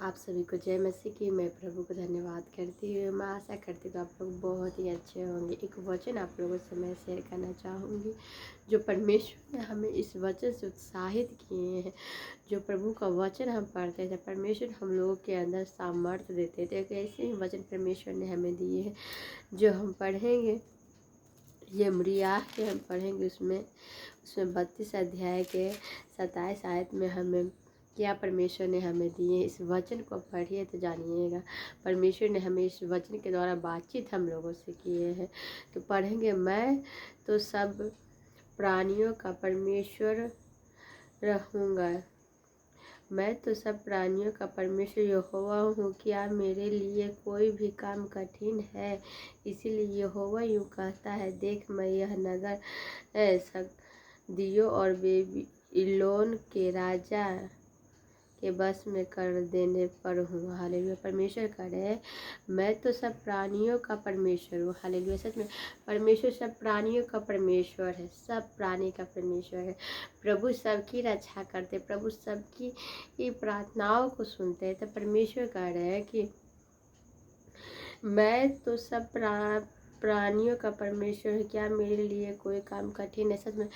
आप सभी को जय मसीह की। मैं प्रभु को धन्यवाद करती हूँ। मैं आशा करती हूँ आप लोग बहुत ही अच्छे होंगे। एक वचन आप लोगों से मैं शेयर करना चाहूँगी जो परमेश्वर ने हमें इस वचन से उत्साहित किए हैं। जो प्रभु का वचन हम पढ़ते थे, परमेश्वर हम लोगों के अंदर सामर्थ्य देते थे। तो ऐसे ही वचन परमेश्वर ने हमें दिए हैं जो हम पढ़ेंगे। ये मरिया के हम पढ़ेंगे, उसमें 32 अध्याय के 27 आयत में हमें क्या परमेश्वर ने हमें दिए। इस वचन को पढ़िए तो जानिएगा परमेश्वर ने हमें इस वचन के द्वारा बातचीत हम लोगों से किए हैं। तो पढ़ेंगे, मैं तो सब प्राणियों का परमेश्वर रहूँगा। मैं तो सब प्राणियों का परमेश्वर यहोवा हूँ। क्या मेरे लिए कोई भी काम कठिन है? इसीलिए यहोवा यूँ कहता है, देख मैं यह नगर दियो और बेबीलोन के राजा के बस में कर देने पर हूँ। हालेलुया। परमेश्वर करे, मैं तो सब प्राणियों का परमेश्वर हूँ। हालेलुया। सच में परमेश्वर सब प्राणियों का परमेश्वर है, सब प्राणी का परमेश्वर है। प्रभु सबकी रक्षा करते, प्रभु सबकी प्रार्थनाओं को सुनते हैं। तो परमेश्वर कह रहे हैं कि मैं तो सब प्राणियों का परमेश्वर है। क्या मेरे लिए कोई काम कठिन है? सच में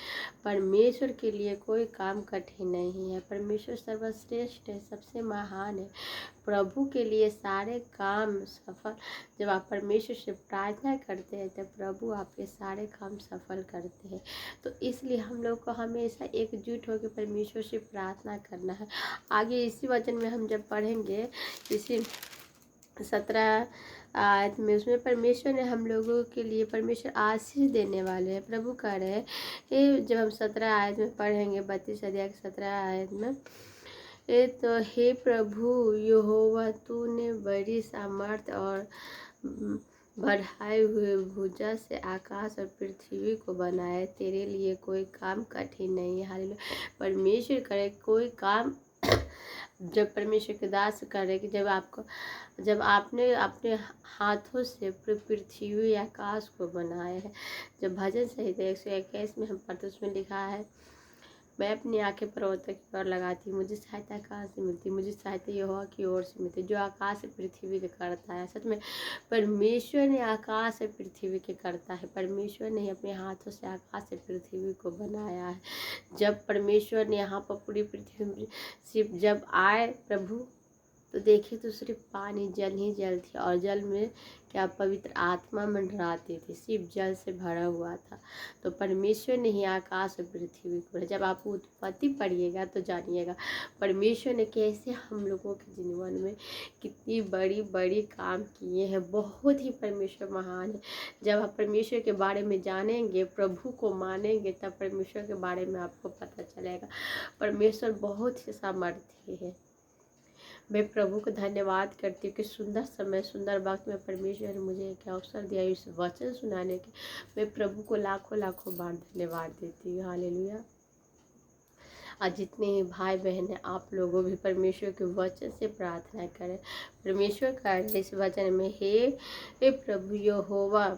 परमेश्वर के लिए कोई काम कठिन नहीं है। परमेश्वर सर्वश्रेष्ठ है, सबसे महान है। प्रभु के लिए सारे काम सफल। जब आप परमेश्वर से प्रार्थना करते हैं तो प्रभु आपके सारे काम सफल करते हैं। तो इसलिए हम लोग को हमेशा एकजुट होकर परमेश्वर से प्रार्थना करना है। आगे इसी वचन में हम जब पढ़ेंगे, इसी 17 आयत में, उसमें परमेश्वर ने हम लोगों के लिए परमेश्वर आशीष देने वाले हैं। प्रभु कह रहे हैं कि जब हम 17 आयत में पढ़ेंगे, 32 अध्याय की 17 आयत में, तो हे प्रभु यहोवा, तूने बड़ी सामर्थ और बढ़ाए हुए भुजा से आकाश और पृथ्वी को बनाया। तेरे लिए कोई काम कठिन नहीं है। हालेलुया। परमेश्वर करे कोई काम जब परमेश्वर के दास करे कि जब आपने अपने हाथों से पृथ्वी आकाश को बनाया है। जब भजन संहिता 121 में हम पढ़ते, उसमें लिखा है, मैं अपनी आंखें पर्वतों की ओर लगाती हूँ, मुझे सहायता कहाँ से मिलती? मुझे सहायता यहोवा की ओर से मिलती, जो आकाश से पृथ्वी के करता है। सच में परमेश्वर ने आकाश से पृथ्वी के करता है। परमेश्वर ने अपने हाथों से आकाश से पृथ्वी को बनाया है। जब परमेश्वर ने यहाँ पर पूरी पृथ्वी सिर्फ जब आए प्रभु, तो देखिए तो सिर्फ पानी, जल ही जल थी, और जल में क्या पवित्र आत्मा मंडराती थी, सिर्फ जल से भरा हुआ था। तो परमेश्वर ने ही आकाश और पृथ्वी को, जब आप उत्पत्ति पढ़िएगा तो जानिएगा परमेश्वर ने कैसे हम लोगों के जीवन में कितनी बड़ी बड़ी काम किए हैं। बहुत ही परमेश्वर महान है। जब आप परमेश्वर के बारे में जानेंगे, प्रभु को मानेंगे, तब परमेश्वर के बारे में आपको पता चलेगा। परमेश्वर बहुत ही सामर्थ्य है। मैं प्रभु को धन्यवाद करती हूँ कि सुंदर समय, सुंदर वक्त में परमेश्वर ने मुझे एक अवसर दिया इस वचन सुनाने के। मैं प्रभु को लाखों लाखों बार धन्यवाद देती हूँ। हालेलुया। आज जितने ही भाई बहन हैं, आप लोगों भी परमेश्वर के वचन से प्रार्थना करें। परमेश्वर का इस वचन में, हे प्रभु यहोवा,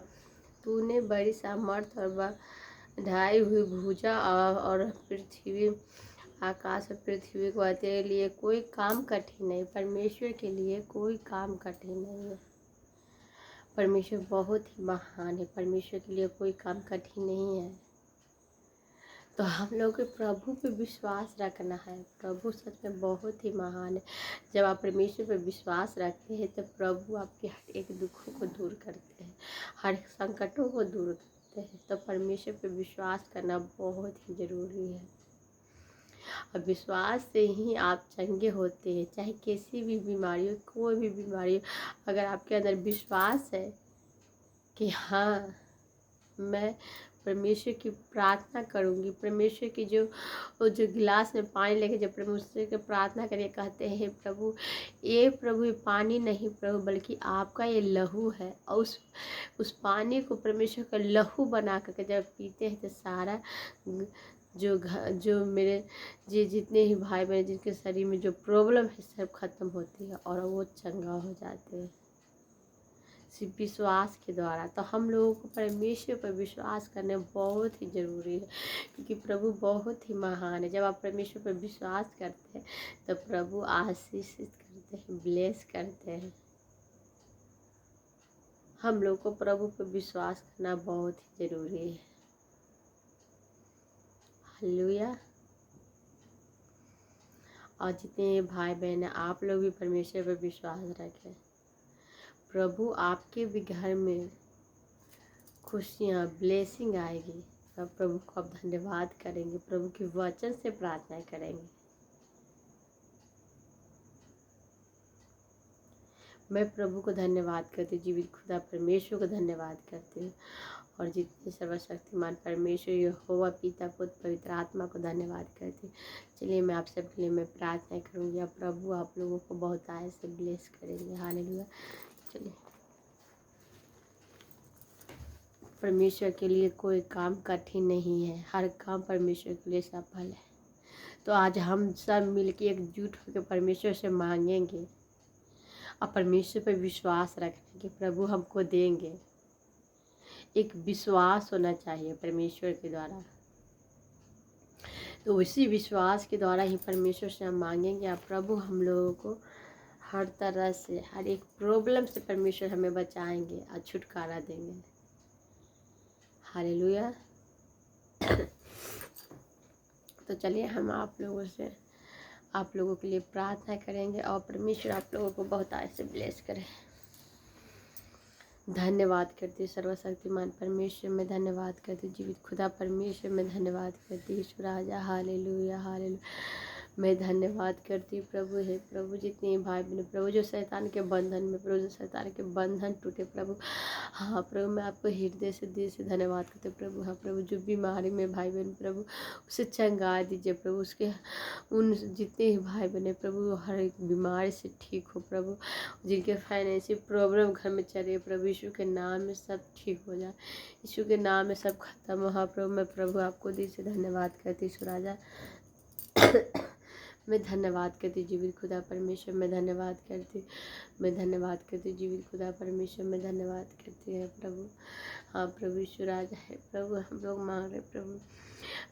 तूने बड़ी सामर्थ और बढ़ाई हुई भुजा और पृथ्वी आकाश और पृथ्वी को, तेरे लिए कोई काम कठिन नहीं। परमेश्वर के लिए कोई काम कठिन नहीं है। परमेश्वर बहुत ही महान है। परमेश्वर के लिए कोई काम कठिन नहीं है। तो हम लोग के प्रभु पे विश्वास रखना है। प्रभु सच में बहुत ही महान है। जब आप परमेश्वर पे विश्वास रखते हैं तो प्रभु आपके हर एक दुखों को दूर करते हैं, हर एक संकटों को दूर करते हैं। तो परमेश्वर पे विश्वास करना बहुत ही ज़रूरी है। और विश्वास से ही आप चंगे होते हैं। चाहे किसी भी बीमारी हो, कोई भी बीमारी हो, अगर आपके अंदर विश्वास है कि हाँ, मैं परमेश्वर की प्रार्थना करूंगी, परमेश्वर की जो गिलास में पानी लेके जब परमेश्वर की प्रार्थना करिए, कहते हैं प्रभु ये पानी नहीं प्रभु, बल्कि आपका ये लहू है। और उस पानी को परमेश्वर का लहू बना करके जब पीते हैं तो सारा जो मेरे जितने ही भाई बहन जिनके शरीर में जो प्रॉब्लम है सब खत्म होती है और वो चंगा हो जाते हैं सिर्फ विश्वास के द्वारा। तो हम लोगों को परमेश्वर पर विश्वास करना बहुत ही ज़रूरी है, क्योंकि प्रभु बहुत ही महान है। जब आप परमेश्वर पर विश्वास करते हैं तो प्रभु आशीषित करते हैं। करते हैं, ब्लेस करते हैं। हम लोग को प्रभु पर विश्वास करना बहुत ही ज़रूरी है। हालेलुया। और जितने भाई बहन हैं, आप लोग भी परमेश्वर पर विश्वास रखें। प्रभु आपके भी घर में खुशियाँ, ब्लेसिंग आएगी। और प्रभु को आप धन्यवाद करेंगे, प्रभु के वचन से प्रार्थना करेंगे। मैं प्रभु को धन्यवाद करती हूँ, जीवित खुदा परमेश्वर को धन्यवाद करती हूँ। और जितने सर्वशक्तिमान परमेश्वर यहोवा पिता पुत्र पवित्र आत्मा को धन्यवाद करती हूँ। चलिए मैं आप सबके लिए मैं प्रार्थना करूँगी। अब प्रभु आप लोगों को बहुत आय से ब्लेस करेंगे। हालेलुया। चलिए, परमेश्वर के लिए कोई काम कठिन नहीं है, हर काम परमेश्वर के लिए सफल है। तो आज हम सब मिलके एकजुट होकर परमेश्वर से मांगेंगे और परमेश्वर पर विश्वास रखें कि प्रभु हमको देंगे। एक विश्वास होना चाहिए परमेश्वर के द्वारा। तो उसी विश्वास के द्वारा ही परमेश्वर से हम मांगेंगे और प्रभु हम लोगों को हर तरह से, हर एक प्रॉब्लम से परमेश्वर हमें बचाएंगे और छुटकारा देंगे। हालेलुया। तो चलिए हम आप लोगों के लिए प्रार्थना करेंगे और परमेश्वर आप लोगों को बहुत आय से ब्लेस करे। धन्यवाद करती हूँ सर्वशक्तिमान परमेश्वर में, धन्यवाद करती हूँ जीवित खुदा परमेश्वर में, धन्यवाद करती हूँ ईश्वर राजा। Hallelujah hallelujah. मैं धन्यवाद करती हूँ प्रभु। है प्रभु, जितने भाई बहन प्रभु जो शैतान के बंधन में, प्रभु जो शैतान के बंधन टूटे प्रभु। हाँ प्रभु, मैं आपको हृदय से दिल से धन्यवाद करती हूँ प्रभु। हाँ प्रभु, जो बीमारी में भाई बहन प्रभु उसे चंगा दीजिए प्रभु। उसके उन जितने ही भाई बहन प्रभु हर एक बीमारी से ठीक हो प्रभु। जिनके फाइनेंशियल प्रॉब्लम घर में चल रही है प्रभु, यीशु के नाम में सब ठीक हो जाए, यीशु के नाम में सब खत्म हो। हाँ प्रभु, मैं प्रभु आपको दिल से धन्यवाद करती हूँ ईश्वर राजा। मैं धन्यवाद करती हूँ जीवित खुदा परमेश्वर में, धन्यवाद करती हूँ। मैं धन्यवाद करती हूँ जीवित खुदा परमेश्वर में, धन्यवाद करती है प्रभु। हाँ प्रभु ईश्वर राजा है प्रभु। हम लोग मांग रहे प्रभु,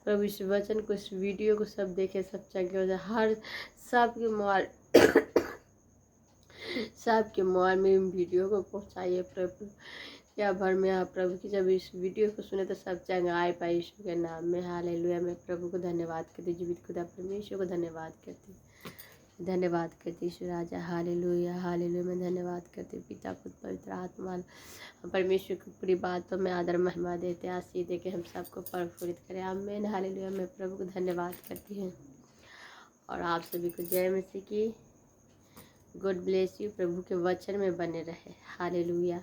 प्रभु इस वचन को, इस वीडियो को सब देखे, सब चंगे हो जाए। हर सबके मोबाइल सबके मोबाइल में वीडियो को पहुँचाइए प्रभु। या भर में आप प्रभु की जब इस वीडियो को सुने तो सब चंगाई पाए यीशु के नाम में। हालेलुया। मैं प्रभु को धन्यवाद करती हूँ, जीवित खुदा परमेश्वर को धन्यवाद करती हूँ, धन्यवाद करती ईश्वर राजा। Hallelujah hallelujah. मैं धन्यवाद करती हूँ पिता पुत्र पवित्र आत्मा परमेश्वर की पूरी बातों में आदर महिमा देते, आशीष दे के हम सबको प्रफुल्लित करें। आमीन हालेलुया। मैं प्रभु को धन्यवाद करती हूँ और आप सभी को जय मसीह की। God bless you. प्रभु के वचन में बने रहे। हालेलुया।